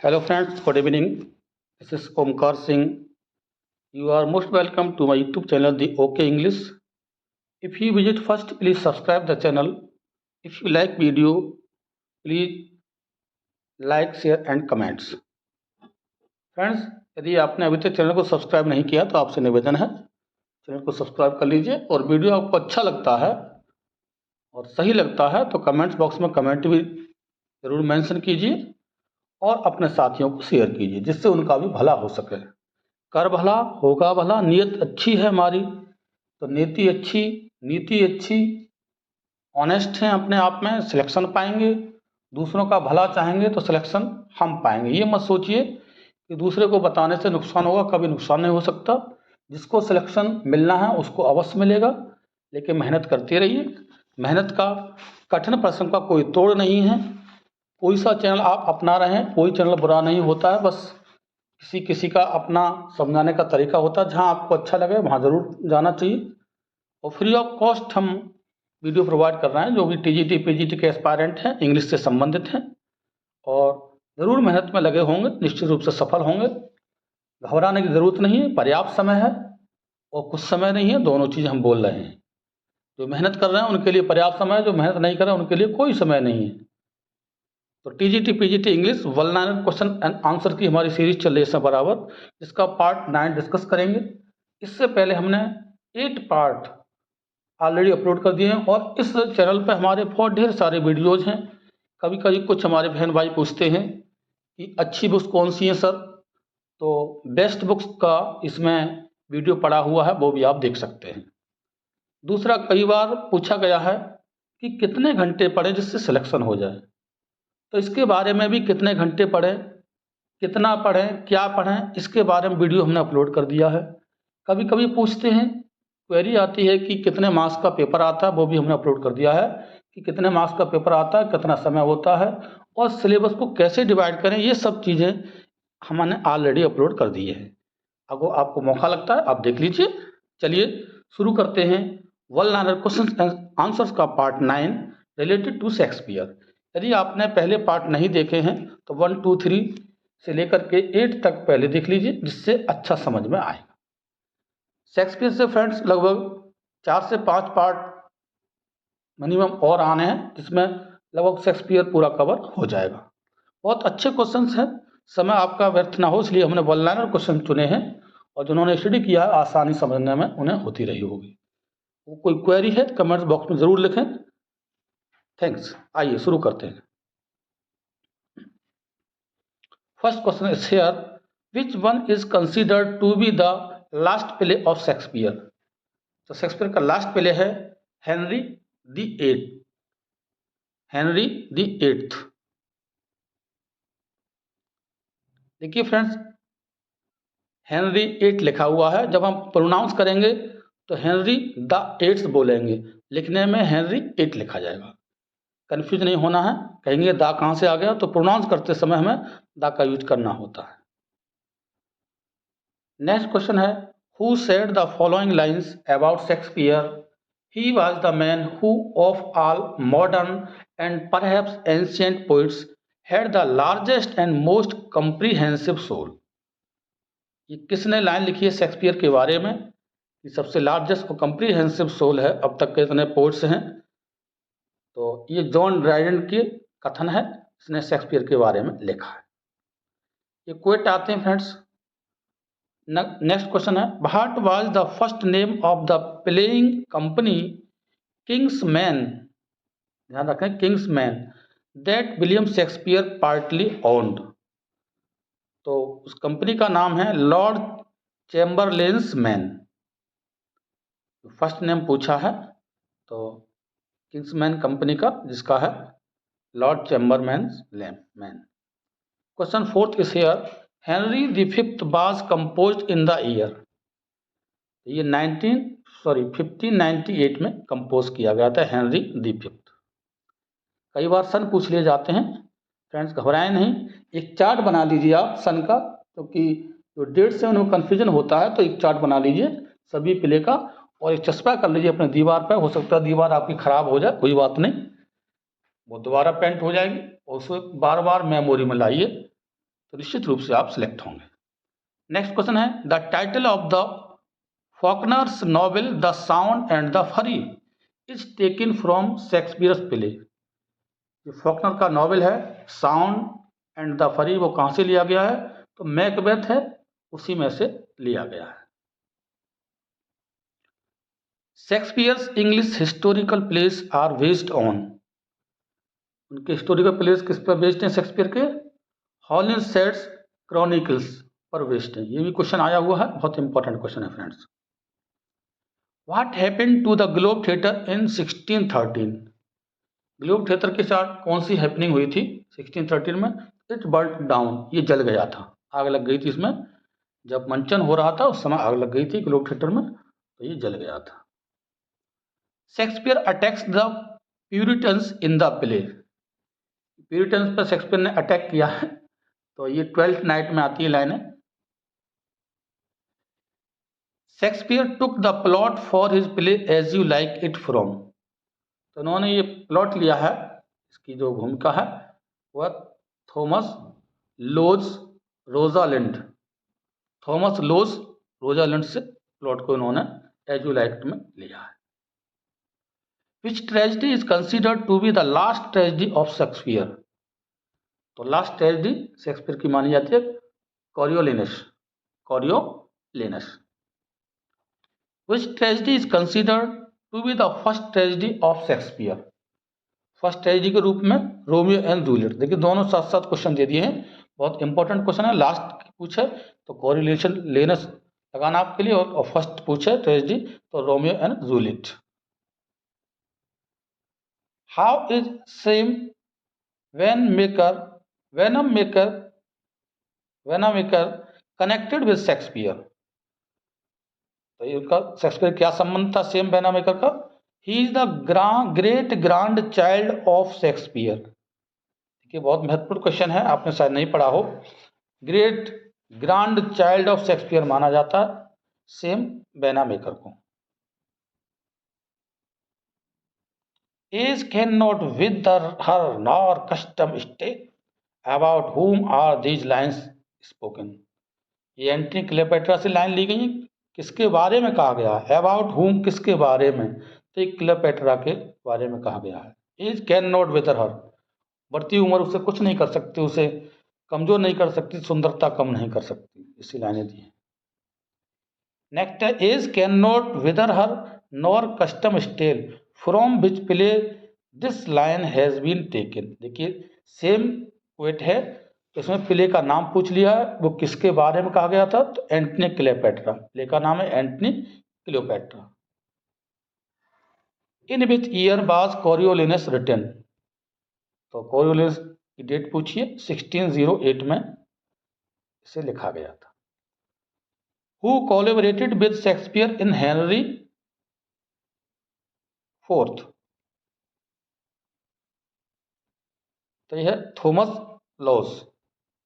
Hello friends, good evening. This is Omkar Singh. You are most welcome to my YouTube channel, The OK English. If you visit first, please subscribe the channel. If you like video, please like, share and comments. Friends, यदि आपने अभी तक channel को subscribe नहीं किया तो आपसे निवेदन है चैनल को सब्सक्राइब कर लीजिए और वीडियो आपको अच्छा लगता है और सही लगता है तो कमेंट्स बॉक्स में कमेंट भी ज़रूर मेंशन कीजिए और अपने साथियों को शेयर कीजिए जिससे उनका भी भला हो सके। कर भला होगा भला, नीयत अच्छी है हमारी तो नीति अच्छी, नीति अच्छी, ऑनेस्ट हैं अपने आप में, सिलेक्शन पाएंगे। दूसरों का भला चाहेंगे तो सिलेक्शन हम पाएंगे। ये मत सोचिए कि दूसरे को बताने से नुकसान होगा, कभी नुकसान नहीं हो सकता। जिसको सिलेक्शन मिलना है उसको अवश्य मिलेगा, लेकिन मेहनत करते रहिए। मेहनत का, कठिन परिश्रम का कोई तोड़ नहीं है। कोई सा चैनल आप अपना रहे हैं, कोई चैनल बुरा नहीं होता है, बस किसी का अपना समझाने का तरीका होता है। जहाँ आपको अच्छा लगे वहाँ ज़रूर जाना चाहिए। और फ्री ऑफ कॉस्ट हम वीडियो प्रोवाइड कर रहे हैं जो भी टीजीटी पीजीटी के एस्पायरेंट हैं, इंग्लिश से संबंधित हैं और ज़रूर मेहनत में लगे होंगे, निश्चित रूप से सफल होंगे। घबराने की ज़रूरत नहीं है, पर्याप्त समय है और कुछ समय नहीं है, दोनों चीज़ हम बोल रहे हैं। जो मेहनत कर रहे हैं उनके लिए पर्याप्त समय है, जो मेहनत नहीं कर रहे हैं उनके लिए कोई समय नहीं है। तो TGT PGT English vulnerable question and answer की हमारी सीरीज चल रही है बराबर, जिसका पार्ट 9 डिस्कस करेंगे। इससे पहले हमने 8 पार्ट ऑलरेडी अपलोड कर दिए हैं और इस चैनल पे हमारे बहुत ढेर सारे वीडियोज़ हैं। कभी कभी कुछ हमारे बहन भाई पूछते हैं कि अच्छी बुक्स कौन सी हैं सर, तो बेस्ट बुक्स का इसमें वीडियो पड़ा हुआ है, वो भी आप देख सकते हैं। दूसरा, कई बार पूछा गया है कि कितने घंटे पढ़ें जिससे सिलेक्शन हो जाए, तो इसके बारे में भी कितने घंटे पढ़ें, कितना पढ़ें, क्या पढ़ें, इसके बारे में वीडियो हमने अपलोड कर दिया है। कभी कभी पूछते हैं, क्वेरी आती है कि कितने मार्क्स का पेपर आता है, वो भी हमने अपलोड कर दिया है कि कितने मार्क्स का पेपर आता है, कितना समय होता है और सिलेबस को कैसे डिवाइड करें। ये सब चीज़ें हमने ऑलरेडी अपलोड कर दी है। अगर आपको मौका लगता है आप देख लीजिए। चलिए शुरू करते हैं। वल्नरेबल क्वेश्चंस एंड आंसर्स का पार्ट 9 रिलेटेड टू शेक्सपियर। यदि आपने पहले पार्ट नहीं देखे हैं तो 1, 2, 3 से लेकर के 8 तक पहले देख लीजिए, जिससे अच्छा समझ में आएगा। शेक्सपियर से फ्रेंड्स लगभग 4 से 5 पार्ट मिनिमम और आने हैं, जिसमें लगभग शेक्सपियर पूरा कवर हो जाएगा। बहुत अच्छे क्वेश्चंस हैं, समय आपका व्यर्थ ना हो इसलिए हमने वल्नरेबल क्वेश्चन चुने हैं और जिन्होंने स्टडी किया है आसानी समझने में उन्हें होती रही होगी। वो कोई क्वेरी है कमेंट्स बॉक्स में ज़रूर लिखें। थैंक्स। आइए शुरू करते हैं। First question is here, which one is considered to be the last play of Shakespeare. तो शेक्सपियर का लास्ट प्ले है Henry the eight, Henry the eighth. देखिए फ्रेंड्स, हेनरी 8 लिखा हुआ है, जब हम प्रोनाउंस करेंगे तो हेनरी द एट्थ बोलेंगे, लिखने में हेनरी 8 लिखा जाएगा। कंफ्यूज नहीं होना है, कहेंगे दा कहाँ से आ गया, तो प्रोनाउंस करते समय हमें दा का यूज करना होता है। नेक्स्ट क्वेश्चन है, who said the following lines about Shakespeare, he was the man who of all modern and perhaps ancient poets had the largest and most comprehensive soul. ये किसने लाइन लिखी है शेक्सपियर के बारे में कि सबसे लार्जेस्ट और कम्प्रीहेंसिव सोल है, अब तक के इतने पोइट्स हैं, तो ये जॉन ड्राइडेन के कथन है, इसने शेक्सपियर के बारे में लिखा है। ये क्वेट आते हैं फ्रेंड्स। नेक्स्ट क्वेश्चन है, what was the first name of the playing company King's man, ध्यान रखें King's man, that William Shakespeare partly owned. तो उस कंपनी का नाम है Lord Chamberlain's man. First name पूछा है तो किंग्समैन कंपनी का, जिसका है Lord Chamberman man. Question fourth is here, Henry the fifth was composed in the year. ये 1598 में कंपोज किया गया था हेनरी द फिफ्थ। कई बार सन पूछ लिए जाते हैं फ्रेंड्स, घबराएं नहीं। एक चार्ट बना लीजिए आप सन का, क्योंकि जो डेट से उन्हें कन्फ्यूजन होता है, तो एक चार्ट बना लीजिए सभी प्ले का और एक चस्पा कर लीजिए अपने दीवार पर। हो सकता है दीवार आपकी ख़राब हो जाए, कोई बात नहीं, वो दोबारा पेंट हो जाएगी और उसको बार बार मेमोरी में लाइए, तो निश्चित रूप से आप सिलेक्ट होंगे। नेक्स्ट क्वेश्चन है, the title of the Faulkner's novel the sound and the fury is taken from Shakespeare's play. जो फॉकनर का नॉवेल है साउंड एंड द फरी, वो कहाँ से लिया गया है? तो मैकबेथ है, उसी में से लिया गया है। Shakespeare's English historical plays are based on, उनके हिस्टोरिकल प्लेस किस पर बेस्ड हैं शेक्सपियर के? हॉलिंशेड्स क्रॉनिकल्स पर बेस्ड है। ये भी क्वेश्चन आया हुआ है, बहुत इंपॉर्टेंट क्वेश्चन है friends. What happened to the Globe theatre in 1613? Globe theatre के साथ कौन सी हैपनिंग हुई थी 1613 में? इट बर्न डाउन, ये जल गया था, आग लग गई थी इसमें। जब मंचन हो रहा था उस समय आग लग गई थी ग्लोब थिएटर में, तो ये जल गया था। Shakespeare attacks the Puritans in the play, Puritans पर शेक्सपियर ने अटैक किया है, तो ये 12th नाइट में आती है लाइनें। Shakespeare took the plot for his play as you like it from, तो उन्होंने ये प्लॉट लिया है, इसकी जो भूमिका है वह Thomas Lodge Rosalind, Thomas Lodge Rosalind से प्लॉट को उन्होंने एज यू लाइक में लिया है। Which tragedy is considered to be the last tragedy of Shakespeare, तो लास्ट ट्रेजेडी शेक्सपियर की मानी जाती है Coriolanus, Coriolanus. Which tragedy is considered to be the first tragedy of Shakespeare, first tragedy के रूप में रोमियो एंड जूलियट। देखिए दोनों साथ साथ क्वेश्चन दे दिए हैं, बहुत इंपॉर्टेंट क्वेश्चन है। लास्ट पूछे तो कॉरिलेशन लेनस लगाना आपके लिए, और फर्स्ट पूछे ट्रेजेडी तो Romeo and Juliet. How is same वेनम मेकर कनेक्टेड विद शेक्सपियर, तो इसका शेक्सपियर क्या संबंध था सेम वेनम मेकर का? He is the great grandchild of Shakespeare. देखिए बहुत महत्वपूर्ण क्वेश्चन है, आपने शायद नहीं पढ़ा हो। Great grandchild of Shakespeare माना जाता है सेम वेनम मेकर को। Age can not with her nor custom stay about whom are these lines spoken, ये एंटनी क्लेयोपेट्रा से लाइन ली गई, किसके बारे में कहा गया है? अबाउट हुम, किसके बारे में? तो एक क्लेयोपेट्रा के बारे में कहा गया है। एज कैन नॉट विदर हर, बढ़ती उम्र उसे कुछ नहीं कर सकती, उसे कमजोर नहीं कर सकती, सुंदरता कम नहीं कर सकती, इसी लाइनें दी हैं। नेक्स्ट है, age can not wither her nor custom stale from which play this line has been taken. देखिए सेम वेट है, इसमें प्ले का नाम पूछ लिया है, वो किसके बारे में कहा गया था? तो एंटनी क्लेयोपेट्रा, प्ले का नाम है Antony Cleopatra. In which year was Coriolanus written, तो कॉरियोलिनस की डेट पूछिए, 1608 में इसे लिखा गया था। Who collaborated with Shakespeare in Henry IV, तो यह थॉमस लॉज,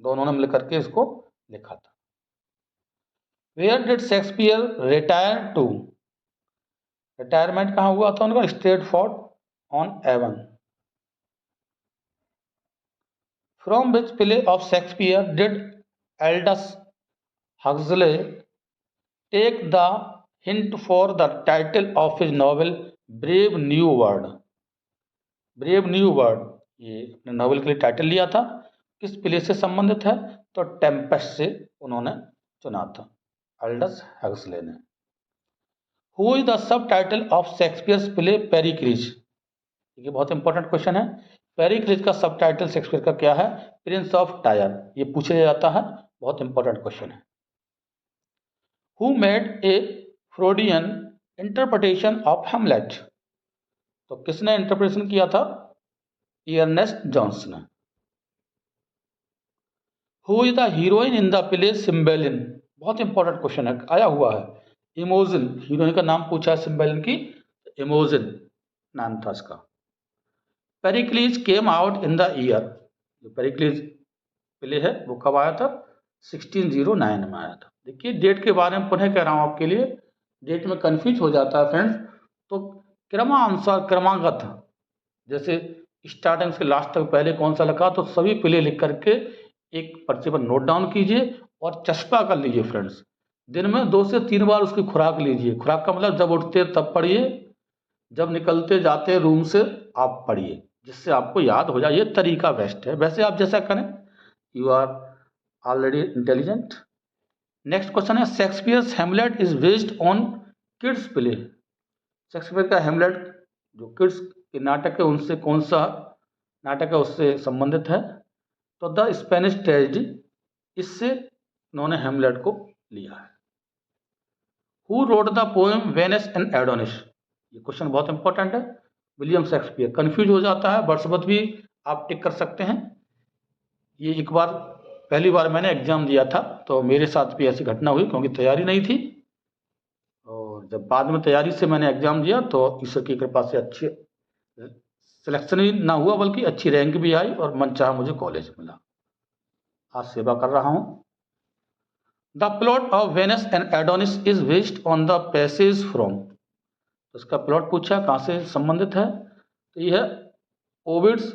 दोनों ने मिलकर के इसको लिखा था। Where did Shakespeare retire to, retirement कहाँ हुआ था उनका? Stratford on Avon. From which play of Shakespeare did Aldous Huxley take the hint for the title of his novel brave new world, brave new world ये अपने novel के लिए title लिया था, किस प्ले से संबंधित है? तो टेम्पेस्ट से उन्होंने चुना था एल्डस हक्सले ने। Who is the sub title of Shakespeare's play Pericles, ये बहुत इंपॉर्टेंट क्वेश्चन है। पेरिक्लीज का सब टाइटल शेक्सपियर का क्या है? प्रिंस ऑफ टायर, ये पूछा जाता है, बहुत इंपॉर्टेंट क्वेश्चन है। Who made a Freudian interpretation of Hamlet, तो किसने इंटरप्रिटेशन किया था? अर्नेस्ट जॉन्स ने। Who is the heroine in the play Cymbeline, बहुत इंपॉर्टेंट क्वेश्चन है, आया हुआ है। इमोजिन, हीरोइन का नाम पूछा है सिम्बेलिन की, इमोजिन नाम था इसका। Pericles came out in the year, जो पेरिक्लीज प्ले है वो कब आया था? 1609 में आया था। देखिए डेट के बारे में पुनः कह रहा हूँ आपके लिए, डेट में कंफ्यूज हो जाता है फ्रेंड्स, तो क्रमानुसार क्रमागत, जैसे स्टार्टिंग से लास्ट तक पहले कौन सा लिखा तो सभी प्ले लिख करके एक पर्चे पर नोट डाउन कीजिए और चस्पा कर लीजिए फ्रेंड्स। दिन में 2 से 3 बार उसकी खुराक लीजिए। खुराक का मतलब जब उठते तब पढ़िए, जब निकलते जाते रूम से आप पढ़िए, जिससे आपको याद हो जाए। ये तरीका बेस्ट है। वैसे आप जैसा करें, you are already intelligent. Next question है, Shakespeare's Hamlet is based on Kyd's play. Shakespeare का हेमलेट जो किड्स के नाटक है उनसे कौन सा नाटक है उससे संबंधित है? तो द स्पेनिश ट्रेजेडी, इससे उन्होंने हेमलेट को लिया है। Who wrote the poem Venice and Adonis? ये क्वेश्चन बहुत इंपॉर्टेंट है। William Shakespeare. कंफ्यूज हो जाता है, वर्ड्सवर्थ भी आप टिक कर सकते हैं। ये एक बार पहली बार मैंने एग्जाम दिया था तो मेरे साथ भी ऐसी घटना हुई, क्योंकि तैयारी नहीं थी, और जब बाद में तैयारी से मैंने एग्जाम दिया तो ईश्वर की कृपा से अच्छी सिलेक्शन ही ना हुआ बल्कि अच्छी रैंक भी आई और मनचाहा मुझे कॉलेज मिला। आज सेवा कर रहा हूँ। The plot of Venus and Adonis is based on the passage from. उसका प्लॉट पूछा कहाँ से संबंधित है, तो यह है ओविड्स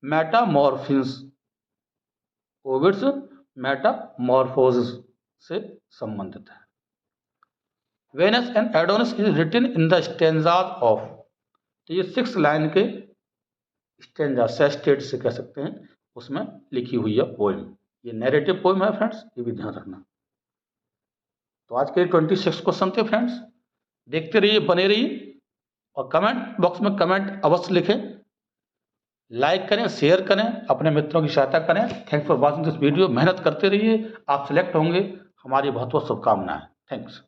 मेटामॉर्फिन्स, ओविड्स मेटामॉर्फोसिस से संबंधित है। Venus and Adonis is written in the stanzas of, तो ये 6 लाइन के स्टेंजा सेस्टेट से कह सकते हैं, उसमें लिखी हुई है पोएम। ये नैरेटिव पोएम है फ्रेंड्स, ये भी ध्यान रखना। तो आज के 26 क्वेश्चन थे फ्रेंड्स। देखते रहिए, बने रहिए, और कमेंट बॉक्स में कमेंट अवश्य लिखें, लाइक करें, शेयर करें, अपने मित्रों की सहायता करें। Thanks for watching this video. मेहनत करते रहिए, आप सिलेक्ट होंगे, हमारी बहुत बहुत शुभकामनाएं। थैंक्स।